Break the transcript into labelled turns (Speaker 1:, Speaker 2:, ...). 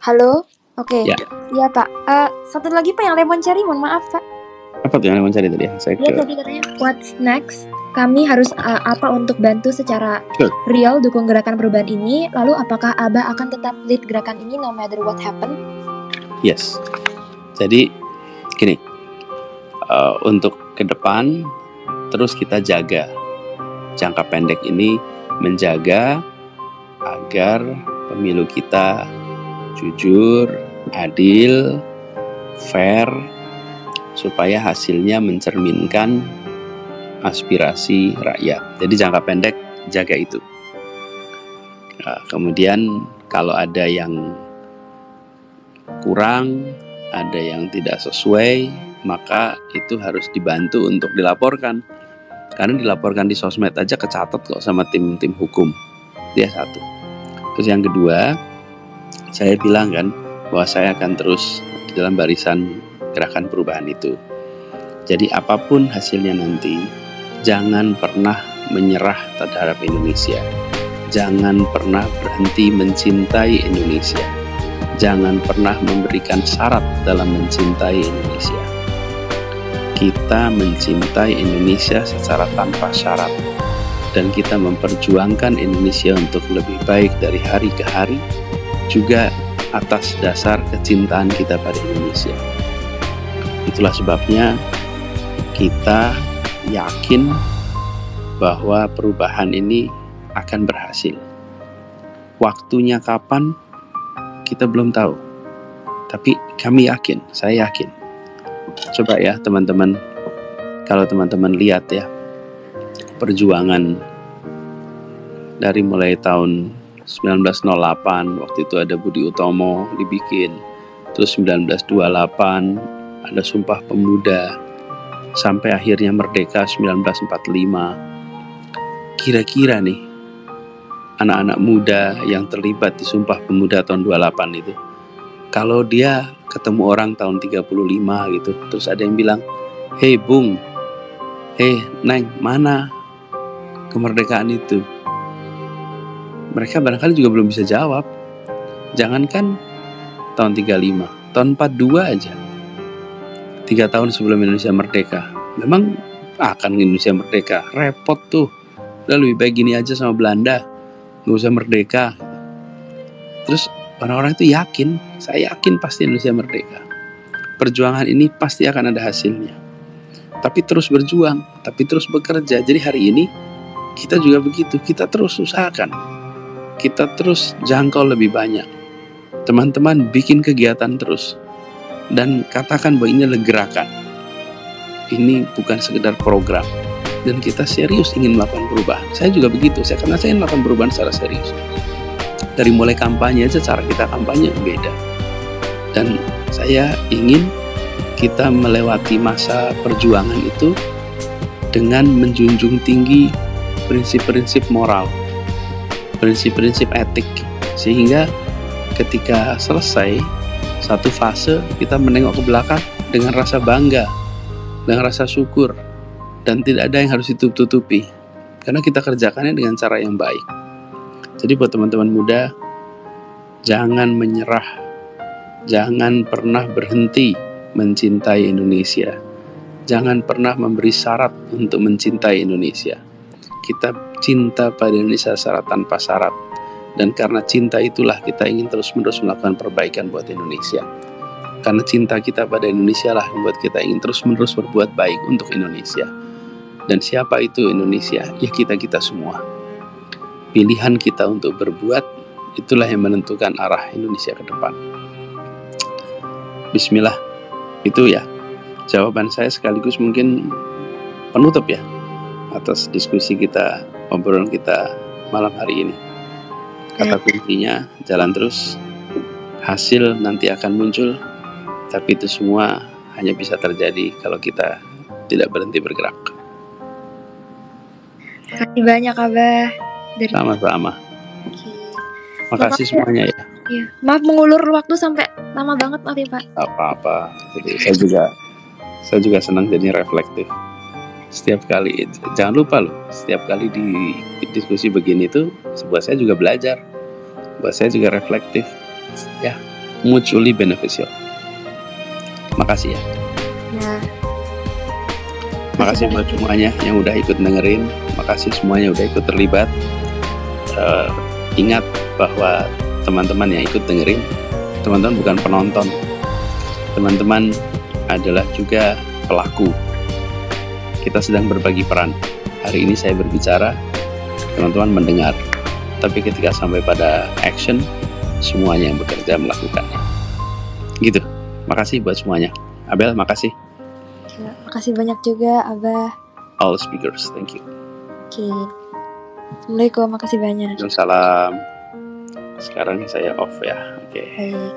Speaker 1: Halo? Oke.
Speaker 2: Ya.
Speaker 1: Iya, Pak. Satu lagi Pak yang lemon cherry, mohon maaf, Pak.
Speaker 2: Apa tuh yang lemon cherry tadi ya?
Speaker 1: Iya, tadi katanya what's next? Kami harus apa untuk bantu secara real dukung gerakan perubahan ini? Lalu apakah Abah akan tetap lead gerakan ini no matter what happen?
Speaker 2: Yes. Jadi gini, untuk ke depan terus kita jaga jangka pendek ini, menjaga agar pemilu kita jujur, adil, fair, supaya hasilnya mencerminkan aspirasi rakyat. Jadi jangka pendek jaga itu. Kemudian kalau ada yang kurang, ada yang tidak sesuai, maka itu harus dibantu untuk dilaporkan. Karena dilaporkan di sosmed aja kecatat kok sama tim-tim hukum. Dia satu. Terus yang kedua, saya bilang kan bahwa saya akan terus di dalam barisan gerakan perubahan itu. Jadi apapun hasilnya nanti, jangan pernah menyerah terhadap Indonesia. Jangan pernah berhenti mencintai Indonesia. Jangan pernah memberikan syarat dalam mencintai Indonesia. Kita mencintai Indonesia secara tanpa syarat. Dan kita memperjuangkan Indonesia untuk lebih baik dari hari ke hari, juga atas dasar kecintaan kita pada Indonesia. Itulah sebabnya kita yakin bahwa perubahan ini akan berhasil. Waktunya kapan, kita belum tahu. Tapi kami yakin, saya yakin. Coba ya teman-teman, kalau teman-teman lihat ya, perjuangan dari mulai tahun 1908, waktu itu ada Budi Utomo dibikin, terus 1928 ada Sumpah Pemuda, sampai akhirnya merdeka 1945. Kira-kira nih anak-anak muda yang terlibat di Sumpah Pemuda tahun 28 itu, kalau dia ketemu orang tahun 35 gitu, terus ada yang bilang, "Hei Bung, hei Neng, mana kemerdekaan itu?" Mereka barangkali juga belum bisa jawab. Jangankan tahun 35, tahun 42 aja, 3 tahun sebelum Indonesia merdeka. Memang akan Indonesia merdeka, repot tuh. Udah lebih baik gini aja sama Belanda, gak usah merdeka. Terus orang-orang itu yakin, saya yakin pasti Indonesia merdeka. Perjuangan ini pasti akan ada hasilnya. Tapi terus berjuang, tapi terus bekerja. Jadi hari ini kita juga begitu, kita terus usahakan, kita terus jangkau lebih banyak. Teman-teman bikin kegiatan terus, dan katakan bahwa ini adalah gerakan. Ini bukan sekedar program, dan kita serius ingin melakukan perubahan. Saya juga begitu, karena saya ingin melakukan perubahan secara serius. Dari mulai kampanye aja, cara kita kampanye beda. Dan saya ingin kita melewati masa perjuangan itu dengan menjunjung tinggi prinsip-prinsip moral, prinsip-prinsip etik, sehingga ketika selesai satu fase, kita menengok ke belakang dengan rasa bangga, dengan rasa syukur, dan tidak ada yang harus ditutup-tutupi, karena kita kerjakannya dengan cara yang baik. Jadi buat teman-teman muda, jangan menyerah, jangan pernah berhenti mencintai Indonesia, jangan pernah memberi syarat untuk mencintai Indonesia. Kita cinta pada Indonesia secara tanpa syarat, dan karena cinta itulah kita ingin terus-menerus melakukan perbaikan buat Indonesia. Karena cinta kita pada Indonesia lah membuat kita ingin terus-menerus berbuat baik untuk Indonesia. Dan siapa itu Indonesia? Ya kita semua. Pilihan kita untuk berbuat, itulah yang menentukan arah Indonesia ke depan. Bismillah. Itu ya jawaban saya, sekaligus mungkin penutup ya atas diskusi kita, obrolan kita malam hari ini. Kata kuncinya, jalan terus. Hasil nanti akan muncul, tapi itu semua hanya bisa terjadi kalau kita tidak berhenti bergerak.
Speaker 1: Terima kasih banyak Abah.
Speaker 2: Sama-sama. Makasih semuanya ya.
Speaker 1: Iya. Maaf mengulur waktu sampai lama banget, maaf ya Pak.
Speaker 2: Apa-apa. Jadi saya juga senang jadi reflektif. Setiap kali, jangan lupa loh, setiap kali di diskusi begini tuh, buat saya juga belajar, buat saya juga reflektif. Ya, mutually beneficial. Makasih ya.
Speaker 1: Ya.
Speaker 2: Makasih buat semuanya yang udah ikut dengerin. Makasih semuanya udah ikut terlibat. Ingat bahwa teman-teman yang ikut dengerin, teman-teman bukan penonton. Teman-teman adalah juga pelaku. Kita sedang berbagi peran. Hari ini saya berbicara, teman-teman mendengar. Tapi ketika sampai pada action, semuanya yang bekerja melakukannya. Gitu. Makasih buat semuanya. Abel, makasih.
Speaker 1: Ya, makasih banyak juga, Abah.
Speaker 2: All speakers, thank you.
Speaker 1: Oke. Assalamualaikum, makasih banyak.
Speaker 2: Waalaikumsalam. Sekarang saya off ya. Oke.
Speaker 1: Baik.